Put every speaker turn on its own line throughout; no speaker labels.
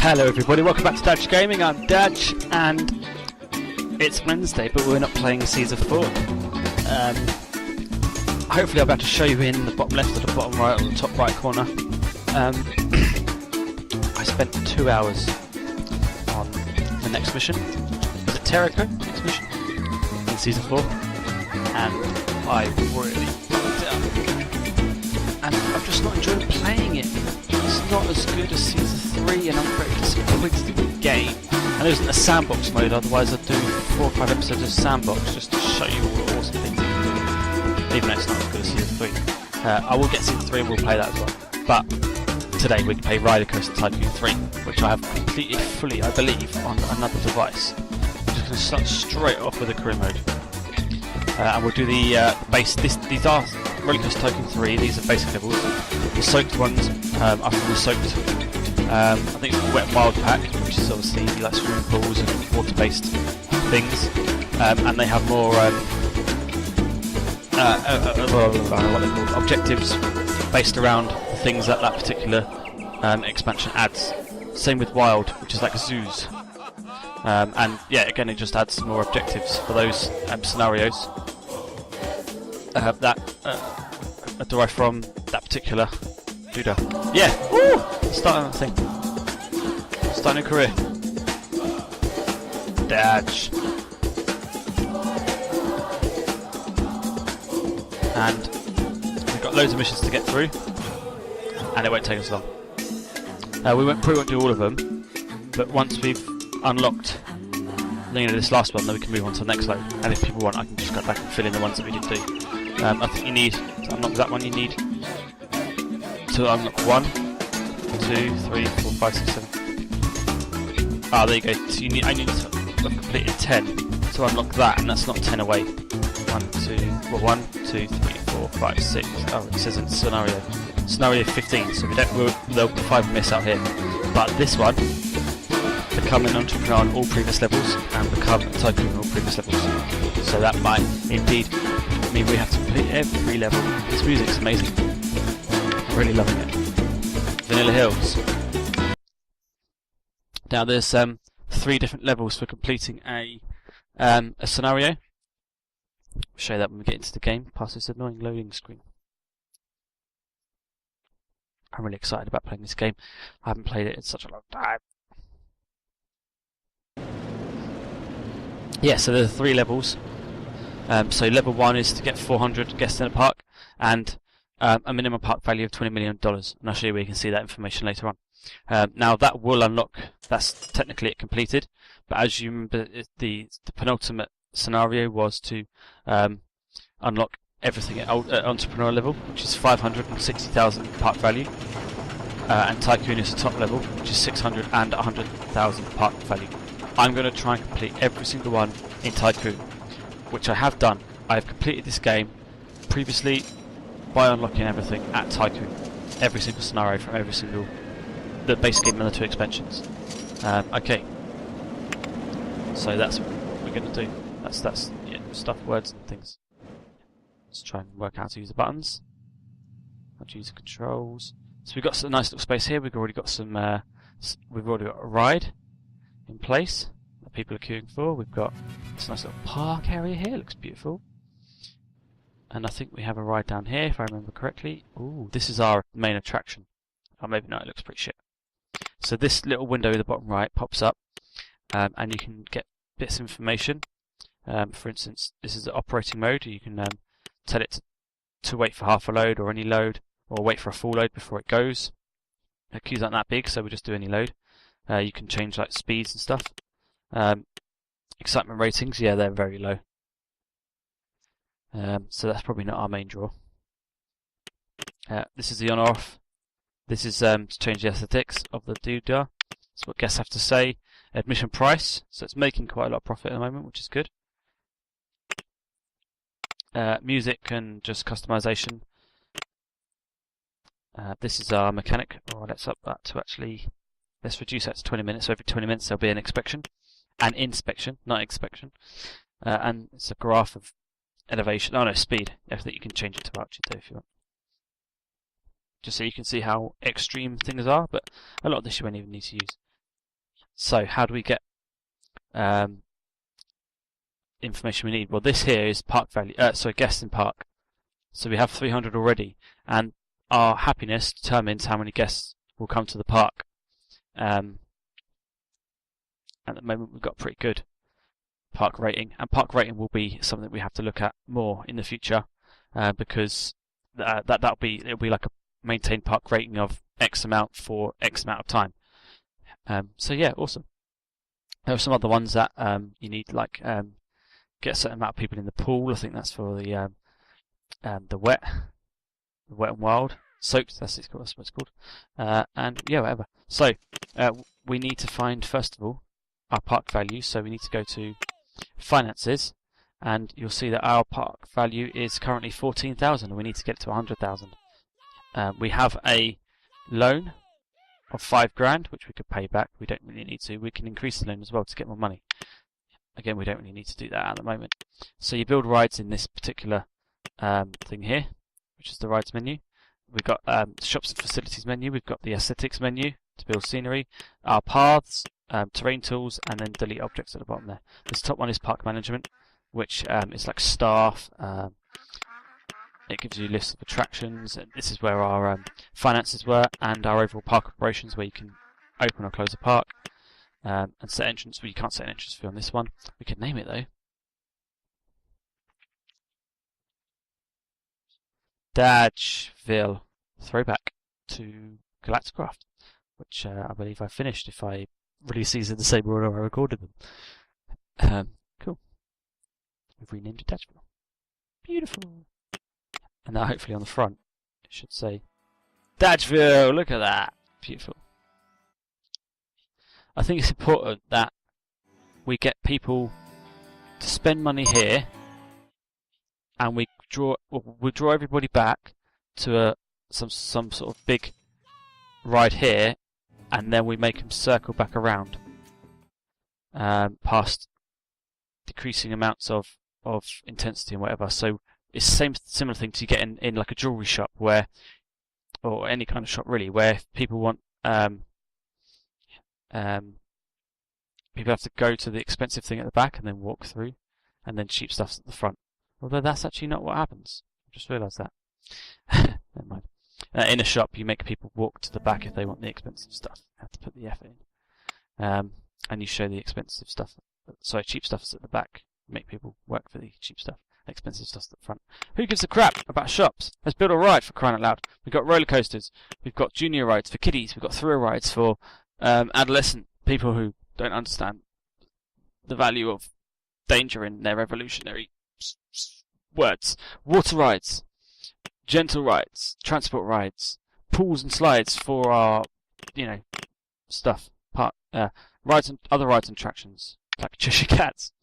Hello everybody, welcome back to Dutch Gaming. I'm Dutch, and it's Wednesday, but we're not playing Season 4. Hopefully I'll be able to show you in the bottom left or the bottom right or the top right corner. I spent 2 hours on the next mission. Is it Tycoon? Next mission? In Season 4. And I really loved it up. And I'm just not enjoying playing it. It's not as good as Season 3, and I'm very disappointed with the game. And there isn't a sandbox mode, otherwise I'd do 4 or 5 episodes of sandbox just to show you all the awesome things you can do, even though it's not as good as Season 3. I will get Season 3 and we'll play that as well. But today we can play Binarycore Tycoon 3, which I have completed fully, I believe, on another device. I'm just going to start straight off with the career mode. And we'll do the base. These are Binarycore Tycoon 3, these are basic levels. The soaked ones are from the soaked, I think it's the Wet n Wild pack, which is obviously like swimming pools and water-based things. And they have more, what they're called, objectives based around the things that that particular expansion adds. Same with Wild, which is like zoos. And yeah, again, it just adds more objectives for those scenarios that are derived from that particular Judah. Yeah! Woo! Starting that thing. Starting a career. Dodge. And we've got loads of missions to get through, and it won't take us long. We probably won't do all of them, but once we've unlocked this last one, then we can move on to the next load. And if people want, I can just go back and fill in the ones that we did do. I think you need, to unlock that one, you need to unlock 1, 2, 3, 4, 5, 6, 7. Ah, there you go. So I need to have completed 10 to unlock that, and that's not 10 away. 1, 2, 3, 4, 5, 6. Oh, it says in scenario 15. So there'll be 5 miss out here. But this one, become an entrepreneur on all previous levels and become a tycoon on all previous levels. So that might indeed mean we have to complete every level. This music's amazing. I'm really loving it. Vanilla Hills. Now there's 3 different levels for completing a scenario. I'll show you that when we get into the game, past this annoying loading screen. I'm really excited about playing this game. I haven't played it in such a long time. Yeah, so there are 3 levels. So level 1 is to get 400 guests in a park and a minimum park value of $20 million. And I'll show you where you can see that information later on. Now that will unlock, that's technically it completed, but as you remember, the penultimate scenario was to unlock everything at entrepreneur level, which is 560,000 park value, and Tycoon is the top level, which is 600 and 100,000 park value. I'm going to try and complete every single one in Tycoon, which I have done. I have completed this game previously by unlocking everything at Tycoon, every single scenario from every single, the base game and the 2 expansions. Okay, so that's what we're going to do. That's yeah, stuff, words and things. Let's try and work out how to use the buttons, how to use the controls. So we've got some nice little space here. We've already got some. We've already got a ride in place that people are queuing for. We've got this nice little park area here. Looks beautiful. And I think we have a ride down here, if I remember correctly. Ooh, this is our main attraction. Oh, maybe not. It looks pretty shit. So this little window in the bottom right pops up, and you can get bits of information. For instance, this is the operating mode. You can tell it to wait for half a load or any load, or wait for a full load before it goes. The queues aren't that big, so we'll just do any load. You can change like speeds and stuff. Excitement ratings, yeah, they're very low. So that's probably not our main draw. This is the on or off. This is to change the aesthetics of the doodah. That's what guests have to say. Admission price, so it's making quite a lot of profit at the moment, which is good. Music and just customization. This is our mechanic. Oh, let's up that to actually. Let's reduce that to 20 minutes. So every 20 minutes there'll be an inspection, not inspection. And it's a graph of elevation. Oh no, speed. Everything you can change it to altitude if you want. Just so you can see how extreme things are, but a lot of this you won't even need to use. So how do we get information we need? Well, this here is park value. Guests in park. So we have 300 already, and our happiness determines how many guests will come to the park. At the moment, we've got pretty good park rating, and park rating will be something we have to look at more in the future, because it'll be like a maintained park rating of X amount for X amount of time. So yeah, awesome. There are some other ones that you need, like get a certain amount of people in the pool. I think that's for the wet and wild soaked. That's what it's called. And yeah, whatever. So we need to find, first of all, our park value. So we need to go to finances, and you'll see that our park value is currently 14,000, and we need to get it to 100,000. We have a loan of 5 grand, which we could pay back. We don't really need to. We can increase the loan as well to get more money. Again, we don't really need to do that at the moment. So you build rides in this particular thing here, which is the rides menu. We've got shops and facilities menu. We've got the aesthetics menu to build scenery, our paths, terrain tools, and then delete objects at the bottom there. This top one is park management, which is like staff. It gives you a list of attractions. This is where our finances were, and our overall park operations, where you can open or close a park, and set entrance. Well, you can't set an entrance fee on this one. We can name it though. Dageville, throwback to Galacticraft, which I believe I finished if I release these in the same order I recorded them. Cool. We've renamed it Dageville. Beautiful. And now hopefully on the front it should say Dageville. Look at that. Beautiful. I think it's important that we get people to spend money here, and we draw everybody back to some sort of big ride here, and then we make them circle back around past decreasing amounts of intensity and whatever. So it's the same similar thing to get in like a jewelry shop, where, or any kind of shop really, where if people want people have to go to the expensive thing at the back and then walk through, and then cheap stuff's at the front. Although that's actually not what happens. I just realised that. Never mind. In a shop, you make people walk to the back if they want the expensive stuff. You have to put the effort in. And you show the expensive stuff. Sorry, cheap stuff is at the back. You make people work for the cheap stuff. Expensive stuff's at the front. Who gives a crap about shops? Let's build a ride, for crying out loud. We've got roller coasters. We've got junior rides for kiddies. We've got thrill rides for adolescent people who don't understand the value of danger in their revolutionary words. Water rides, gentle rides, transport rides, pools and slides for our, stuff. Rides and other rides and attractions, like Cheshire Cats,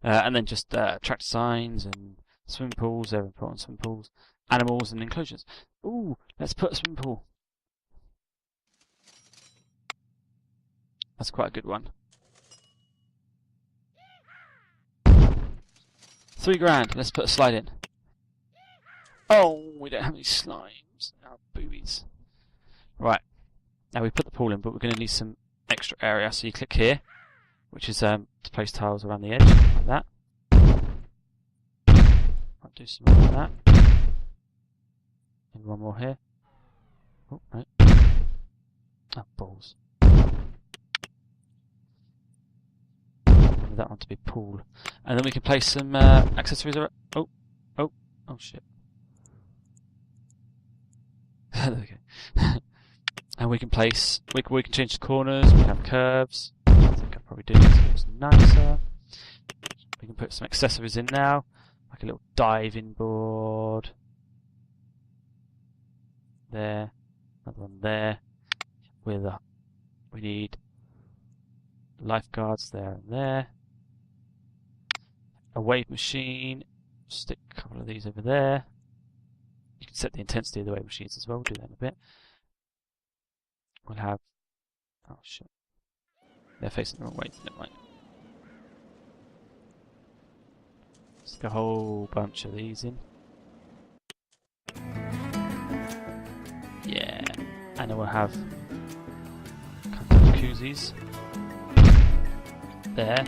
and then just tractor signs and swimming pools. They're important. Swimming pools, animals and enclosures. Ooh, let's put a swimming pool. That's quite a good one. 3 grand. Let's put a slide in. Oh, we don't have any slimes. Our boobies. Right. Now we put the pool in, but we're going to need some extra area. So you click here, which is to place tiles around the edge, like that. I'll do some more like that. And one more here. Oh, no. Oh, balls. That one to be pool, and then we can place some accessories around. Oh shit. There we go. And we can place, we can change the corners, we can have curves. I think I'll probably do this so it looks nicer. We can put some accessories in now, like a little diving board. There, another one there. We need lifeguards there and there. A wave machine. Stick a couple of these over there. You can set the intensity of the wave machines as well. We'll do that in a bit. We'll have... Oh shit. They're facing the wrong way. Never mind. Stick a whole bunch of these in. Yeah. And then we'll have a couple of jacuzzis. there.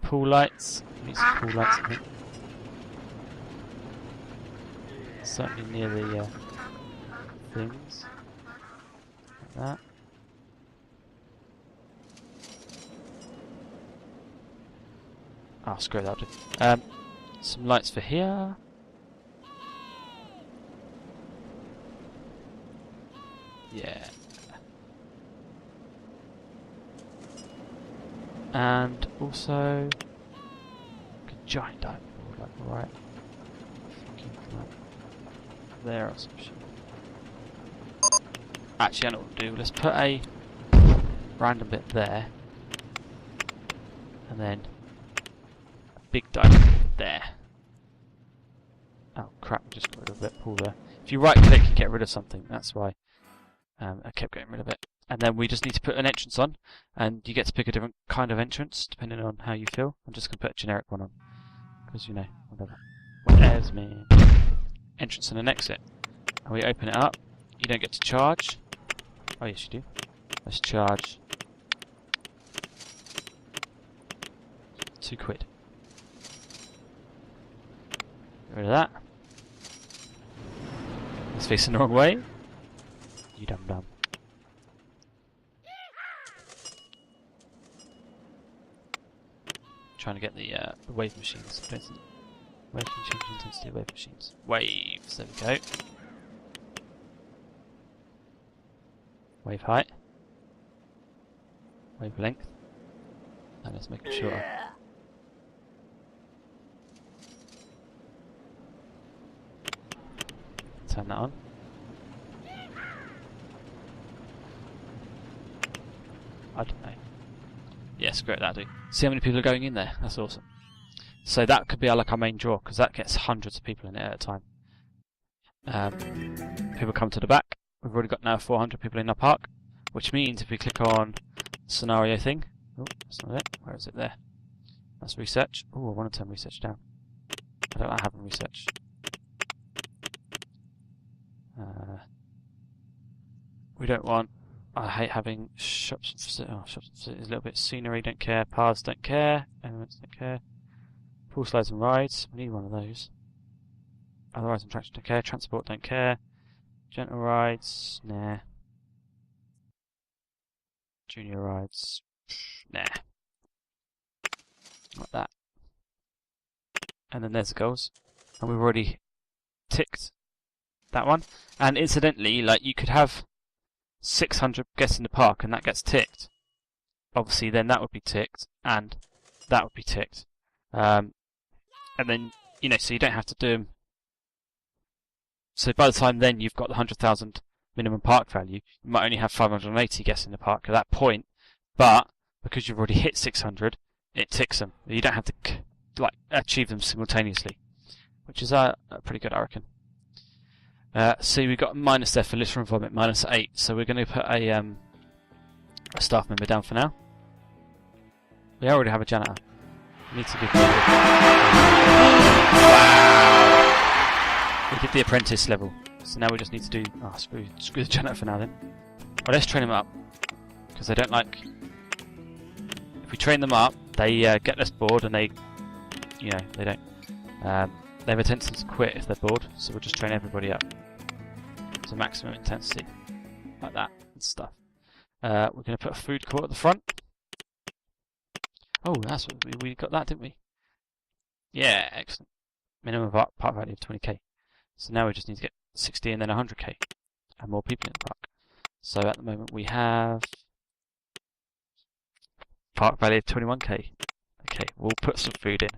Pool lights. Need some pool lights, I think. Certainly near the things. Like that. Oh, screw that. Some lights for here. Yeah. And also a giant diving board, like right fucking like there or some shit. Actually, I know what we'll do. Let's put a random bit there, and then a big diving board there. Oh crap! I just got rid of a bit of pool there. If you right click, you get rid of something. That's why I kept getting rid of it. And then we just need to put an entrance on, and you get to pick a different kind of entrance depending on how you feel. I'm just going to put a generic one on, because you know, whatever. Whatever, man. Entrance and an exit. And we open it up. You don't get to charge. Oh yes you do. Let's charge. £2. Get rid of that. It's facing the wrong way. You dumb dumb. Trying to get the wave machines. Wave can change intensity of wave machines. Waves, there we go. Wave height. Wave length. And let's make it shorter. Turn that on. I don't know. Yeah, screw it, that'll do. See how many people are going in there? That's awesome. So that could be like our main draw, because that gets hundreds of people in it at a time. People come to the back. We've already got now 400 people in our park, which means if we click on the scenario thing... Oh, that's not it. Where is it there? That's research. Oh, I want to turn research down. I don't like having research. We don't want... I hate having shops. Oh, shops is a little bit scenery. Don't care. Paths don't care. Elements don't care. Pool slides and rides. We need one of those. Otherwise, attractions don't care. Transport don't care. Gentle rides. Nah. Junior rides. Nah. Like that. And then there's the goals. And we've already ticked that one. And incidentally, like you could have 600 guests in the park and that gets ticked. Obviously then that would be ticked and that would be ticked. And then, you know, so you don't have to do them. So by the time then you've got the 100,000 minimum park value, you might only have 580 guests in the park at that point, but because you've already hit 600, it ticks them. You don't have to like achieve them simultaneously, which is pretty good, I reckon. See, we've got a minus there for litter and vomit, -8. So we're going to put a staff member down for now. We already have a janitor. We need to give. Wow! We did the apprentice level, so now we just need to do. Oh, screw the janitor for now then. Well, let's train them up because they don't like. If we train them up, they get less bored and they, you know, they don't. They have a tendency to quit if they're bored, so we'll just train everybody up to maximum intensity, like that and stuff. We're going to put a food court at the front. Oh, that's what we got that, didn't we? Yeah, excellent. Minimum park value of 20k. So now we just need to get 60 and then 100k, and more people in the park. So at the moment we have park value of 21k. Okay, we'll put some food in.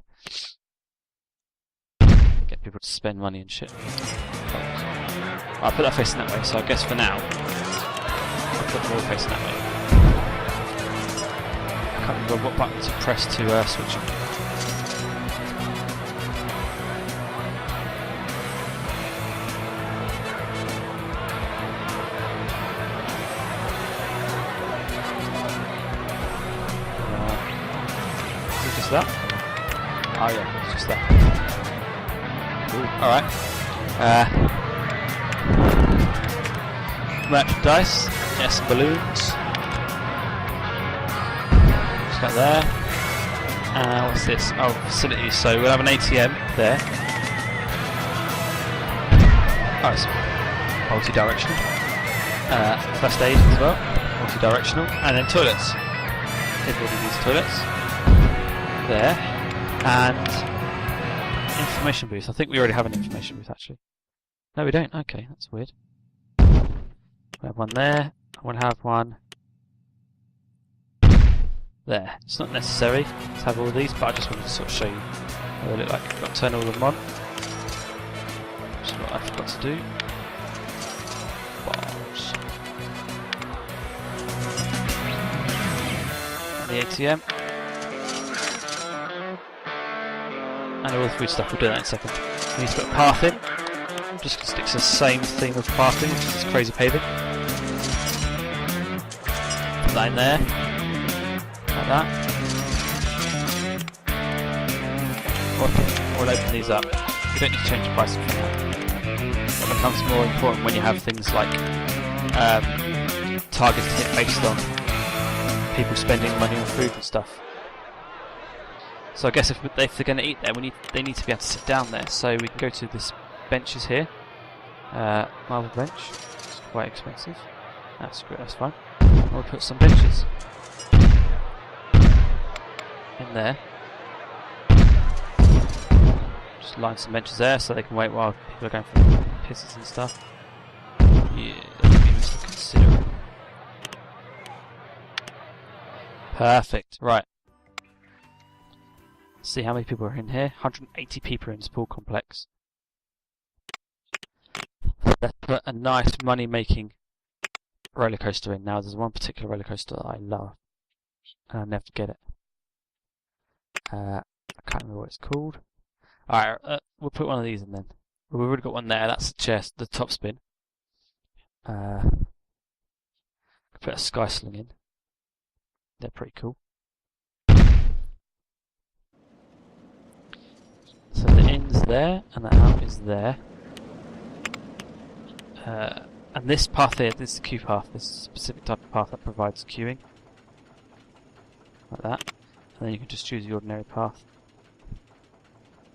Get people to spend money and shit. I'll put that facing that way, so I guess for now I'll put them all facing that way. I can't remember what button to press to switch them. Is it just that? Oh yeah, it's just that. Alright. Merchandise. Yes, some balloons. Just like there. What's this? Oh, facilities. So we'll have an ATM there. Oh, it's multi-directional. First aid as well, multi-directional. And then toilets. Everybody needs toilets. There. And information booth. I think we already have an information booth actually. No, we don't. Okay, that's weird. We have one there. We'll have one there. It's not necessary to have all of these, but I just wanted to sort of show you what they look like. I've got to turn all of them on, which is what I forgot to do. Bars. And the ATM. And all the food stuff, we'll do that in a second. We need to put a path in. Just going to stick to the same theme of pathing, which is this crazy paving. Put that in there. Like that. We'll open these up. We don't need to change the pricing for that. It becomes more important when you have things like targets to hit based on people spending money on food and stuff. So I guess if they're going to eat there, they need to be able to sit down there. So we can go to this benches here. Marble bench. It's quite expensive. That's great. That's fine. We'll put some benches in there. Just line some benches there so they can wait while people are going for pisses and stuff. Yeah, that's to consider. Perfect. Right. See how many people are in here. 180 people in this pool complex. Let's put a nice money-making roller coaster in. Now, there's one particular roller coaster that I love, and I never get it. I can't remember what it's called. Alright, we'll put one of these in then. We've already got one there. That's the chest, the top spin. Put a sky sling in. They're pretty cool. So the in's there, and the out is there. And this path here, this is the queue path, this is a specific type of path that provides queuing. Like that. And then you can just choose the ordinary path.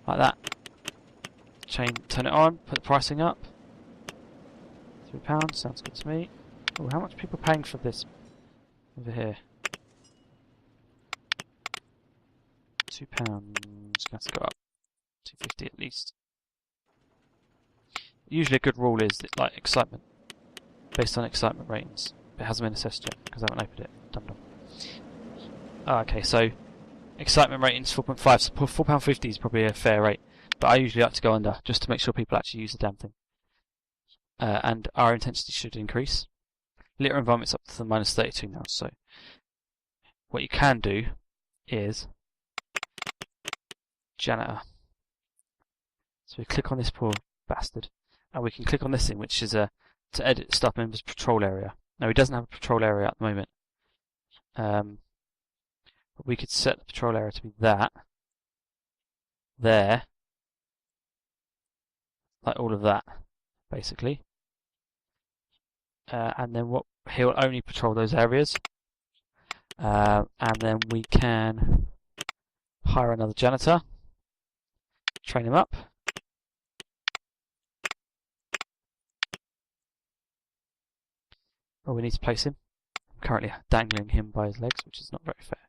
Like that. Turn it on, put the pricing up. £3, sounds good to me. Oh, how much are people paying for this over here? £2. It's going to go up. 250 at least. Usually a good rule is that, like excitement, based on excitement ratings. It hasn't been assessed yet because I haven't opened it. Dum dum. Okay, so excitement ratings 4.5. So £4.50 is probably a fair rate, but I usually like to go under just to make sure people actually use the damn thing. And our intensity should increase. Litter environment's up to the -32 now. So what you can do is janitor. So we click on this poor bastard, and we can click on this thing, which is to edit staff members' patrol area. Now he doesn't have a patrol area at the moment, but we could set the patrol area to be that, there, like all of that, basically. And then he'll only patrol those areas, and then we can hire another janitor, train him up. Oh, we need to place him. I'm currently dangling him by his legs, which is not very fair.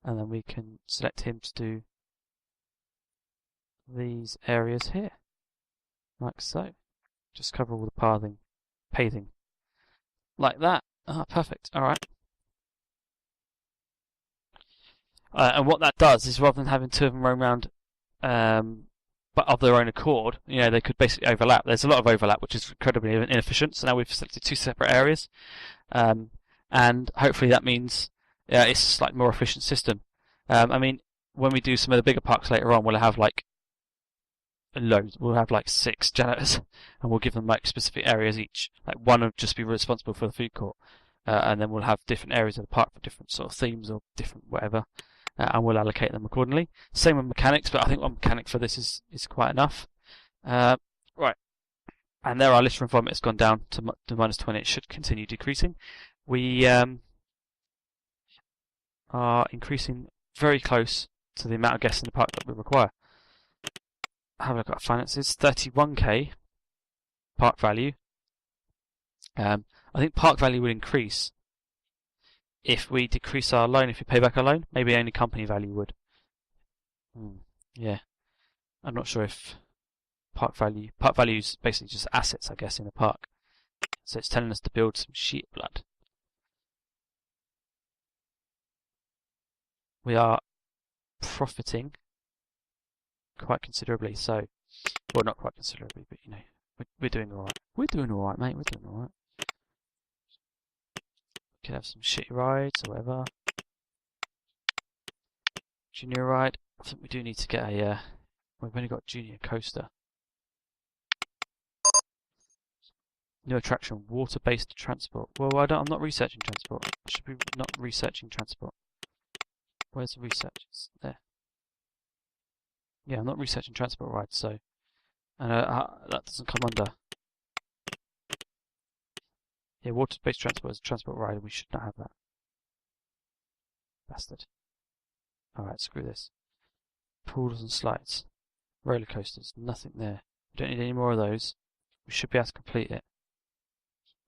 And then we can select him to do these areas here, like so. Just cover all the paving, like that. Ah, perfect. All right. And what that does is, rather than having two of them roam around, but of their own accord, they could basically overlap. There's a lot of overlap, which is incredibly inefficient. So now we've selected two separate areas, and hopefully that means it's a slightly more efficient system. I mean, when we do some of the bigger parks later on, we'll have like loads. We'll have like 6 janitors, and we'll give them like specific areas each. Like one will just be responsible for the food court, and then we'll have different areas of the park for different sort of themes or different whatever. And we'll allocate them accordingly. Same with mechanics, but I think one mechanic for this is quite enough. Right, and there our litter environment has gone down to -20. It should continue decreasing. We are increasing very close to the amount of guests in the park that we require. Have a look at finances. 31k park value. I think park value will increase if we decrease our loan, if we pay back our loan. Maybe only company value would. Yeah. I'm not sure if park value is basically just assets, I guess, in a park. So it's telling us to build some sheep blood. We are profiting quite considerably. So, well, not quite considerably, but you know, we're doing all right. We're doing all right, mate. We're doing all right. We could have some shitty rides or whatever. Junior ride. I think we do need to get a. We've only got junior coaster. New attraction, water-based transport. Well, I'm not researching transport. I should be not researching transport. Where's the research? It's there. Yeah, I'm not researching transport rides, so... And that doesn't come under... Yeah, water-based transport is a transport ride, and we should not have that. Bastard. Alright, screw this. Pools and slides. Roller coasters, nothing there. We don't need any more of those. We should be able to complete it.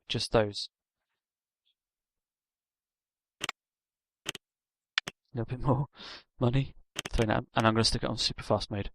Just those. A little bit more money. And I'm going to stick it on super fast mode.